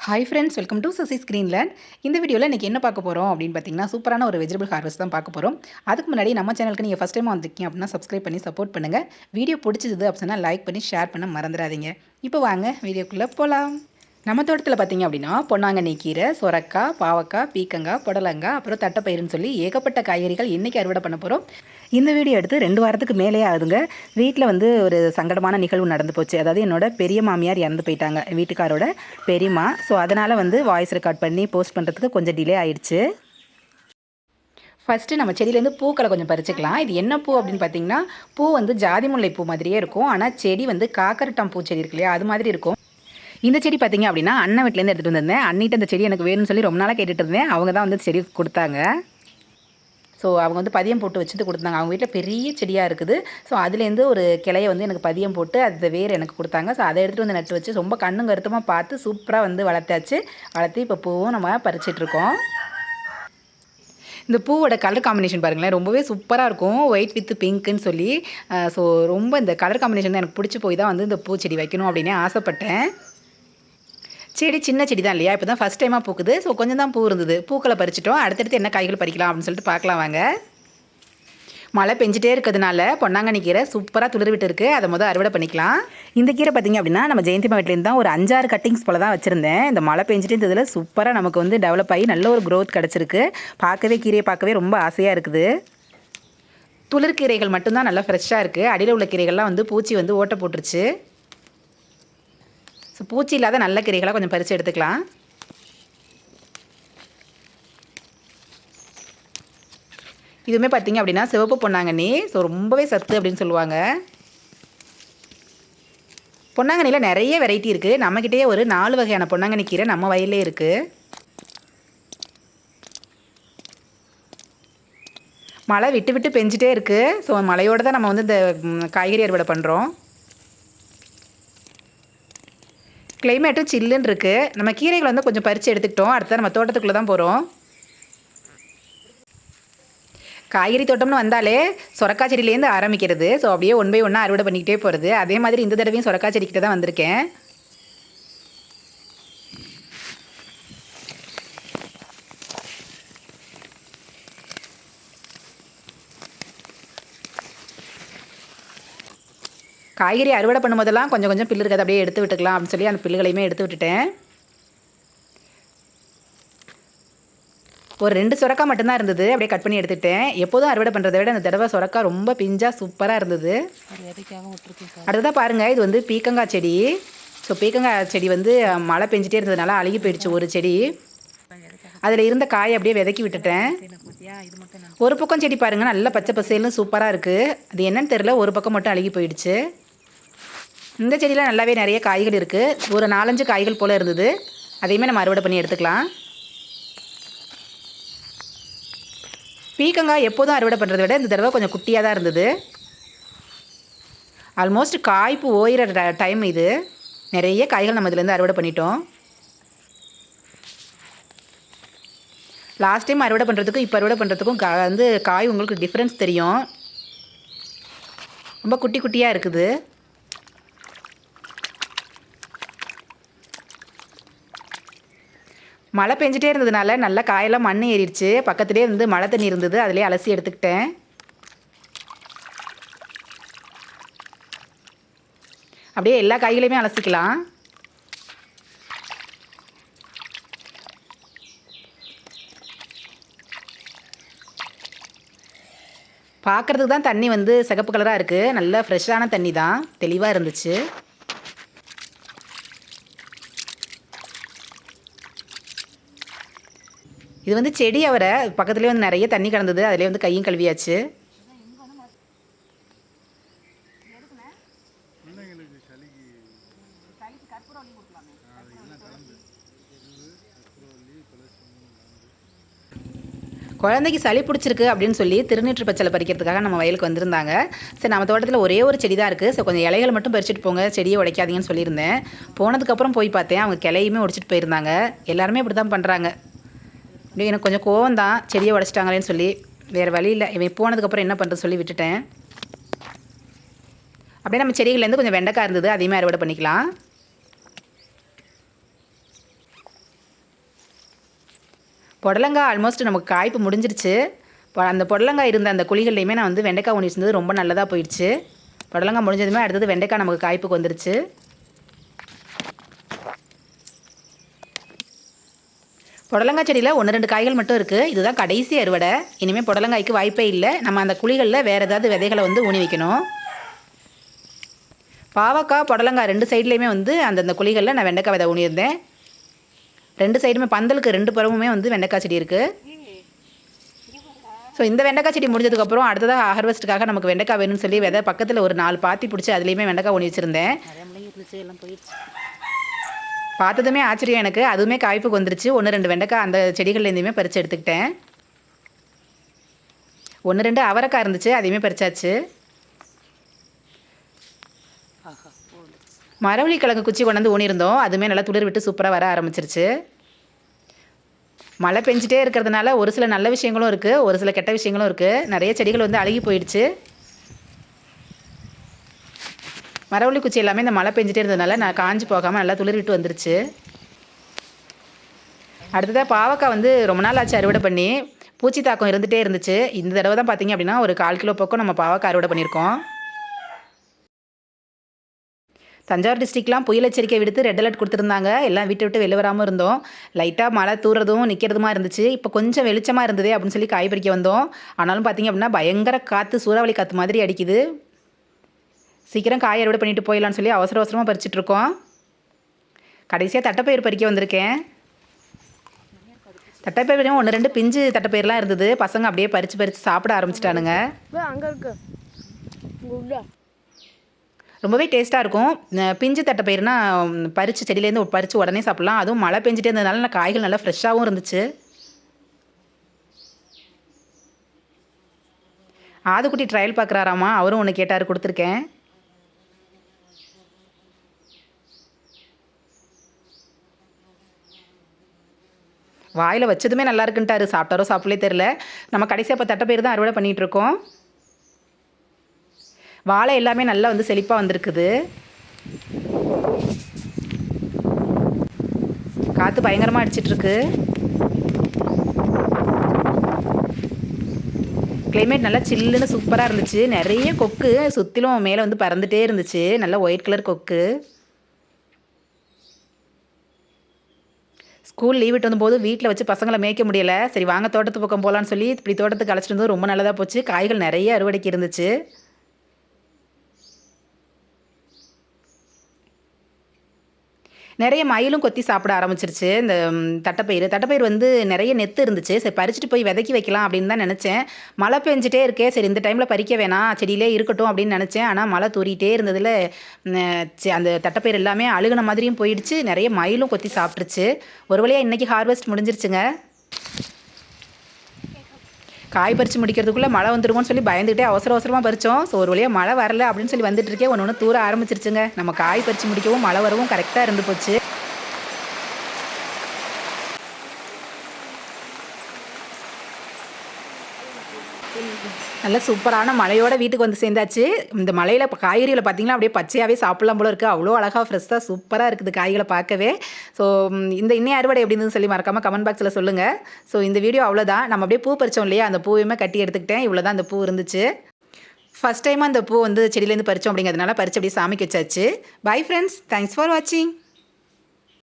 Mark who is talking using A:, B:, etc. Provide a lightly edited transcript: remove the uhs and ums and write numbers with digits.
A: Hi friends, welcome to Sasi ஸ்க்ரீன்லேண்ட். இந்த வீடியோவில் இன்றைக்கி என்ன பார்க்க போகிறோம் அப்படின்னு பார்த்தீங்கன்னா, சூப்பரான ஒரு வெஜிடபிள் ஹார்வெஸ்ட் தான் பார்க்க போகிறோம். அதுக்கு முன்னாடி நம்ம சேனலுக்கு நீங்கள் ஃபஸ்ட் டைம் வந்திருக்கீங்க அப்படின்னா சப்ஸ்கிரைப் பண்ணி சப்போர்ட் பண்ணுங்கள். வீடியோ பிடிச்சது அப்படின்னா லைக் பண்ணி ஷேர் பண்ண மறந்துடாதீங்க. இப்போ வாங்க வீடியோக்குள்ளே போகலாம். நம்ம தோட்டத்தில் பார்த்தீங்க அப்படின்னா பொன்னாங்கண்ணி கீரை, சொரக்காய், பாவக்காய், பீக்கங்காய், புடலங்காய், அப்புறம் தட்டைப்பயிறுன்னு சொல்லி ஏகப்பட்ட காய்கறிகள் இன்றைக்கி அறுவடை பண்ண போகிறோம். இந்த வீடியோ எடுத்து 2 வாரத்துக்கு மேலே ஆகுதுங்க. வீட்டில் வந்து ஒரு சங்கடமான நிகழ்வு நடந்து போச்சு. அதாவது என்னோட பெரிய மாமியார் இறந்து போயிட்டாங்க, வீட்டுக்காரோட பெரியம்மா. ஸோ அதனால் வந்து வாய்ஸ் ரெக்கார்ட் பண்ணி போஸ்ட் பண்ணுறதுக்கு கொஞ்சம் டிலே ஆயிடுச்சு. ஃபஸ்ட்டு நம்ம செடியிலேருந்து பூக்களை கொஞ்சம் பறிச்சுக்கலாம். இது என்ன பூ அப்படின்னு பார்த்தீங்கன்னா, பூ வந்து ஜாதி முல்லை பூ மாதிரியே இருக்கும். ஆனால் செடி வந்து காக்கரட்டான் பூச்செடி இருக்கு இல்லையா, அது மாதிரி இருக்கும். இந்த செடி பார்த்தீங்க அப்படின்னா அண்ணன் வீட்டிலேருந்து எடுத்துகிட்டு வந்திருந்தேன். அண்ணிட்டு அந்த செடி எனக்கு வேணும்னு சொல்லி ரொம்ப நாளாக கேட்டுட்டு இருந்தேன். அவங்க தான் வந்து செடி கொடுத்தாங்க. ஸோ அவங்க வந்து பதியம் போட்டு வச்சுட்டு கொடுத்தாங்க. அவங்க வீட்டில் பெரிய செடியாக இருக்குது. ஸோ அதுலேருந்து ஒரு கிளையை வந்து எனக்கு பதியம் போட்டு அது வேறு எனக்கு கொடுத்தாங்க. ஸோ அதை எடுத்துகிட்டு வந்து நட்டு வச்சு ரொம்ப கண்ணும் கருத்துமாக பார்த்து சூப்பராக வந்து வளர்த்து இப்போ பூவும் நம்ம பறிச்சிட்ருக்கோம். இந்த பூவோட கலர் காம்பினேஷன் பாருங்களேன், ரொம்பவே சூப்பராக இருக்கும். ஒயிட் வித் பிங்க்குன்னு சொல்லி. ஸோ ரொம்ப இந்த கலர் காம்பினேஷன் தான் எனக்கு பிடிச்சி போய் தான் வந்து இந்த பூச்செடி வைக்கணும் அப்படின்னு ஆசைப்பட்டேன். செடி சின்ன செடி தான் இல்லையா, இப்போ தான் ஃபஸ்ட் டைமாக பூக்குது. ஸோ கொஞ்சம் தான் பூ இருந்தது. பூக்களை பறிச்சிட்டோம். அடுத்தடுத்து என்ன காய்கள் பறிக்கலாம் அப்படின்னு சொல்லிட்டு பார்க்கலாம் வாங்க. மழை பெஞ்சிட்டே இருக்கிறதுனால பொன்னாங்கண்ணி கீரை சூப்பராக துளிர்விட்டு இருக்குது. அதை அறுவடை பண்ணிக்கலாம். இந்த கீரை பார்த்திங்க அப்படின்னா நம்ம ஜெயந்திமா வீட்டிலேருந்து தான் ஒரு 5-6 கட்டிங்ஸ் போல் தான் வச்சுருந்தேன். இந்த மழை பெஞ்சிட்டு இருந்ததில் சூப்பராக நமக்கு வந்து டெவலப் ஆகி நல்ல ஒரு க்ரோத் கிடச்சிருக்கு. கீரையை பார்க்கவே ரொம்ப ஆசையாக இருக்குது. துளிர்கீரைகள் மட்டும்தான் நல்லா ஃப்ரெஷ்ஷாக இருக்குது. அடியில் உள்ள கீரைகள்லாம் வந்து பூச்சி வந்து ஓட்டை போட்டுருச்சு. ஸோ பூச்சி இல்லாத நல்ல கீரைகளாக கொஞ்சம் பறித்து எடுத்துக்கலாம். இதுவுமே பார்த்திங்க அப்படின்னா சிவப்பு பொன்னாங்கண்ணி. ஸோ ரொம்பவே சத்து அப்படின்னு சொல்லுவாங்க. பொன்னாங்கண்ணியில் நிறைய வெரைட்டி இருக்குது. நம்மக்கிட்டே ஒரு 4 வகையான பொன்னாங்கண்ணி கீரை நம்ம வயல்லே இருக்குது. மழை விட்டு விட்டு பெஞ்சிட்டே இருக்குது. ஸோ மழையோடு தான் நம்ம வந்து இந்த காய்கறி அறுவடை பண்ணுறோம். கிளைமேட்டும் சில்லுன்னு இருக்குது. நம்ம கீரைகளை வந்து கொஞ்சம் பறித்து எடுத்துக்கிட்டோம். அடுத்த நம்ம தோட்டத்துக்குள்ளே தான் போகிறோம். காய்கறி தோட்டம்னு வந்தாலே சொரக்காய் செடியிலேருந்து ஆரம்பிக்கிறது. ஸோ அப்படியே 1 by 1 அறுவடை பண்ணிக்கிட்டே போகிறது. அதே மாதிரி இந்த தடவையும் சொரக்காய் செடிக்கிட்ட தான் வந்திருக்கேன். காய்கறி அறுவடை பண்ணும்போதெல்லாம் கொஞ்சம் கொஞ்சம் பில்லு இருக்கிறது அப்படியே எடுத்து விட்டுக்கலாம் அப்படின்னு சொல்லி அந்த பில்லுகளையுமே எடுத்து விட்டுட்டேன். ஒரு 2 சொரக்காய் மட்டும்தான் இருந்தது. அப்படியே கட் பண்ணி எடுத்துட்டேன். எப்போதும் அறுவடை பண்ணுறதை விட அந்த தடவை சொரக்காய் ரொம்ப பிஞ்சாக சூப்பராக இருந்தது. அடுத்ததான் பாருங்கள், இது வந்து பீக்கங்காய் செடி. ஸோ பீக்கங்காய் செடி வந்து மழை பெஞ்சிட்டே இருந்ததுனால அழுகி போயிடுச்சு ஒரு செடி. அதில் இருந்த காயை அப்படியே விதக்கி விட்டுட்டேன். ஒரு பக்கம் செடி பாருங்கள், நல்லா பச்சை பசேல்னு சூப்பராக இருக்குது. அது என்னன்னு தெரில, ஒரு பக்கம் மட்டும் அழுகி போயிடுச்சு. இந்த செடியில் நல்லாவே நிறைய காய்கள் இருக்குது. ஒரு 4-5 காய்கள் போல் இருந்தது. அதையுமே நம்ம அறுவடை பண்ணி எடுத்துக்கலாம். பீக்கங்காய் எப்போதும் அறுவடை பண்ணுறதை விட இந்த தடவை கொஞ்சம் குட்டியாக தான் இருந்தது. ஆல்மோஸ்ட் காய்ப்பு ஓயிற டைம் இது. நிறைய காய்கள் நம்ம இதுலேருந்து அறுவடை பண்ணிட்டோம். லாஸ்ட் டைம் அறுவடை பண்ணுறதுக்கும் இப்போ அறுவடை பண்ணுறதுக்கும் வந்து காய் உங்களுக்கு டிஃப்ரென்ஸ் தெரியும். ரொம்ப குட்டி குட்டியாக இருக்குது. மழை பெஞ்சிட்டே இருந்ததுனால நல்லா காயெல்லாம் மண் ஏறிடுச்சு. பக்கத்துலேயே வந்து மழை தண்ணி இருந்தது, அதிலே அலசி எடுத்துக்கிட்டேன். அப்படியே எல்லா காய்களையுமே அலசிக்கலாம். பார்க்குறதுக்கு தான் தண்ணி வந்து சிகப்பு கலராக இருக்குது. நல்ல ஃப்ரெஷ்ஷான தண்ணி தான், தெளிவாக இருந்துச்சு. இது வந்து செடி அவரை பக்கத்துலேயே வந்து நிறைய தண்ணி கிடந்தது. அதிலே வந்து கையும் கழுவியாச்சு. குழந்தைக்கு சளி பிடிச்சிருக்கு அப்படின்னு சொல்லி திருநீற்று பச்சலை பறிக்கிறதுக்காக நம்ம வயலுக்கு வந்திருந்தாங்க. சரி, நம்ம தோட்டத்தில் ஒரே ஒரு செடி தான் இருக்குது. ஸோ கொஞ்சம் இலைகளை மட்டும் பறிச்சுட்டு போங்க, செடியை உடைக்காதீங்கன்னு சொல்லியிருந்தேன். போனதுக்கப்புறம் போய் பார்த்தேன், அவங்க கிளையுமே உடைச்சிட்டு போயிருந்தாங்க. எல்லாருமே இப்படி தான் பண்ணுறாங்க. இப்படி எனக்கு கொஞ்சம் கோவம் தான், செடியை உடைச்சிட்டாங்களேன்னு சொல்லி. வேறு வழி இல்லை, இவன் போனதுக்கப்புறம் என்ன பண்ணுறது சொல்லி விட்டுட்டேன். அப்படியே நம்ம செடிகள்லேருந்து கொஞ்சம் வெண்டைக்காய் இருந்தது, அதையுமே அறுவடை பண்ணிக்கலாம். புடலங்காய் ஆல்மோஸ்ட் நமக்கு காய்ப்பு முடிஞ்சிருச்சு. அந்த புடலங்காய் இருந்த அந்த குழிகள்லையுமே நான் வந்து வெண்டைக்காய் ஊனி வச்சிருந்தது ரொம்ப நல்லதாக போயிடுச்சு. புடலங்காய் முடிஞ்சதுமே அடுத்தது வெண்டைக்காய் நமக்கு காய்ப்புக்கு வந்துருச்சு. புடலங்காய் செடியில் 1-2 காய்கள் மட்டும் இருக்குது. இதுதான் கடைசி அறுவடை. இனிமேல் புடலங்காய்க்கு வாய்ப்பே இல்லை. நம்ம அந்த குழிகளில் வேறு ஏதாவது விதைகளை வந்து ஊனி வைக்கணும். பாவக்காய் புடலங்காய் 2 சைட்லேயுமே வந்து அந்தந்த குழிகளில் நான் வெண்டைக்காய் விதை ஊனியிருந்தேன். 2 சைடுமே பந்தலுக்கு 2 புறமுமே வந்து வெண்டைக்காய் செடி இருக்குது. ஸோ இந்த வெண்டைக்காய் செடி முடிஞ்சதுக்கப்புறம் அடுத்ததாக ஹார்வெஸ்ட்டுக்காக நமக்கு வெண்டைக்காய் வேணும்னு சொல்லி விதை பக்கத்தில் ஒரு 4 பாத்தி பிடிச்சி அதுலேயுமே வெண்டைக்காய் ஊனி வச்சுருந்தேன். பார்த்ததுமே ஆச்சரியம் எனக்கு. அதுவுமே காய்ப்புக்கு வந்துருச்சு. 1-2 வெண்டைக்காய் அந்த செடிகள்லேருந்துமே பறித்து எடுத்துக்கிட்டேன். 1-2 அவரைக்காய் இருந்துச்சு, அதையுமே பறிச்சாச்சு. மரவள்ளி கிழங்கு குச்சி கொண்டாந்து ஊனியிருந்தோம். அதுவுமே நல்லா துளிர் விட்டு சூப்பராக வர ஆரம்பிச்சிருச்சு. மழை பெஞ்சிட்டே இருக்கிறதுனால ஒரு சில நல்ல விஷயங்களும் இருக்குது, ஒரு சில கெட்ட விஷயங்களும் இருக்குது. நிறைய செடிகள் வந்து அழுகி போயிடுச்சு. மரவள்ளி குச்சி எல்லாமே இந்த மழை பெஞ்சிட்டே இருந்ததுனால நான் காஞ்சி போகாமல் நல்லா துளிர் விட்டு வந்துருச்சு. அடுத்ததாக பாவக்காய் வந்து ரொம்ப நாள் ஆச்சு அறுவடை பண்ணி. பூச்சி தாக்கம் இருந்துகிட்டே இருந்துச்சு. இந்த தடவை தான் பார்த்திங்க அப்படின்னா ஒரு 1/4 கிலோ பக்கம் நம்ம பாவக்காய் அறுவடை பண்ணியிருக்கோம். தஞ்சாவூர் டிஸ்ட்ரிக்ட்லாம் புயல் எச்சரிக்கை விடுத்து ரெட் அலர்ட் கொடுத்துருந்தாங்க. எல்லாம் வீட்டை விட்டு வெளில வராமல் இருந்தோம். லைட்டாக மழை தூறதும் நிற்கிறதுமா இருந்துச்சு. இப்போ கொஞ்சம் வெளிச்சமாக இருந்ததே அப்படின்னு சொல்லி காய் பறிக்க வந்தோம். ஆனாலும் பார்த்திங்க அப்படின்னா பயங்கர காற்று, சூறாவளி காற்று மாதிரி அடிக்குது. சீக்கிரம் காய் அறுவடை பண்ணிட்டு போயிடலான்னு சொல்லி அவசர அவசரமாக பறிச்சிட்ருக்கோம். கடைசியாக தட்டைப்பயிர் பறிக்க வந்திருக்கேன். தட்டைப்பயிரும் 1-2 பிஞ்சு தட்டைப்பயிரெலாம் இருந்தது. பசங்க அப்படியே பறித்து சாப்பிட ஆரம்பிச்சிட்டானுங்க. ரொம்பவே டேஸ்ட்டாக இருக்கும். பிஞ்சு தட்டைப்பயிர்னா பறித்து செடியிலேருந்து பறித்து உடனே சாப்பிட்லாம். அதுவும் மழை பெஞ்சிட்டே இருந்ததுனால காய்கள் நல்லா ஃப்ரெஷ்ஷாகவும் இருந்துச்சு. ஆதுக்குட்டி ட்ரையல் பார்க்குறாராமா, அவரும் ஒன்று கேட்டார், கொடுத்துருக்கேன். வாயில் வச்சதுமே நல்லா இருக்குன்ட்டாரு. சாப்பிட்டாரோ சாப்பிடலே தெரில. நம்ம கடைசியாக இப்போ தட்டைப்பயிர் தான் அறுவடை பண்ணிகிட்ருக்கோம். வாழை எல்லாமே நல்லா வந்து செழிப்பாக வந்திருக்குது. காற்று பயங்கரமாக அடிச்சிட்ருக்கு. கிளைமேட் நல்லா சில்லுன்னு சூப்பராக இருந்துச்சு. நிறைய கொக்கு சுற்றிலும் மேலே வந்து பறந்துகிட்டே இருந்துச்சு. நல்லா ஒயிட் கலர் கொக்கு. ஸ்கூல் லீவ் விட்டு வந்தபோது வீட்டில் வச்சு பசங்களை மேய்க்க முடியலை. சரி வாங்க தோட்டத்து பக்கம் போகலான்னு சொல்லி இப்படி தோட்டத்துக்கு அழைச்சிட்டு வந்து ரொம்ப நல்லதாக போச்சு. காய்கள் நிறைய அறுவடைக்கு இருந்துச்சு. நிறைய மயிலும் கொத்தி சாப்பிட ஆரம்பிச்சிருச்சு இந்த தட்டைப்பயிர் வந்து நிறைய நெத்து இருந்துச்சு. சரி பறிச்சுட்டு போய் விதைக்கி வைக்கலாம் அப்படின்னு தான் நினச்சேன். மழை பெஞ்சிட்டே இருக்கே, சரி இந்த டைமில் பறிக்க வேணாம், செடியிலே இருக்கட்டும் அப்படின்னு நினச்சேன். ஆனால் மழை தூரிகிட்டே இருந்ததில் அந்த தட்டைப்பயிர் எல்லாமே அழுகுன மாதிரியும் போயிடுச்சு. நிறைய மயிலும் கொத்தி சாப்பிட்ருச்சு. ஒரு வழியாக இன்றைக்கி ஹார்வெஸ்ட் முடிஞ்சிருச்சுங்க. காய் பறித்து முடிக்கிறதுக்குள்ளே மழை வந்துருமோன்னு சொல்லி பயந்துகிட்டே அவசர அவசரமாக பறித்தோம். ஸோ ஒரு வழியாக மழை வரல அப்படின்னு சொல்லி வந்துட்டுருக்கேன். ஒன்று தூர ஆரம்பிச்சிருச்சுங்க. நம்ம காய் பறித்து முடிக்கவும் மழை வரவும் கரெக்டாக இருந்து போச்சு. நல்ல சூப்பரான மழையோட வீட்டுக்கு வந்து சேர்ந்தாச்சு. இந்த மழையில் இப்போ காய்கறிகளை பார்த்திங்கன்னா அப்படியே பச்சையாகவே சாப்பிட்லாம் போல இருக்குது. அவ்வளோ அழகாக ஃப்ரெஷ்ஷாக சூப்பராக இருக்குது காய்களை பார்க்கவே. ஸோ இந்த இன்னும் அறுவடை எப்படி இருந்துன்னு சொல்லி மறக்காமல் கமெண்ட் பாக்ஸில் சொல்லுங்கள். ஸோ இந்த வீடியோ அவ்வளோதான். நம்ம அப்படியே பூ பறித்தோம் இல்லையா, அந்த பூவையுமே கட்டி எடுத்துக்கிட்டேன். இவ்வளோ தான் அந்த பூ இருந்துச்சு. ஃபஸ்ட் டைமாக அந்த பூ வந்து செடியிலேருந்து பறித்தோம் அப்படிங்கிறதுனால பறித்து அப்படியே சாமிக்கு வச்சாச்சு. பை ஃப்ரெண்ட்ஸ், தேங்க்ஸ் ஃபார் வாட்சிங்.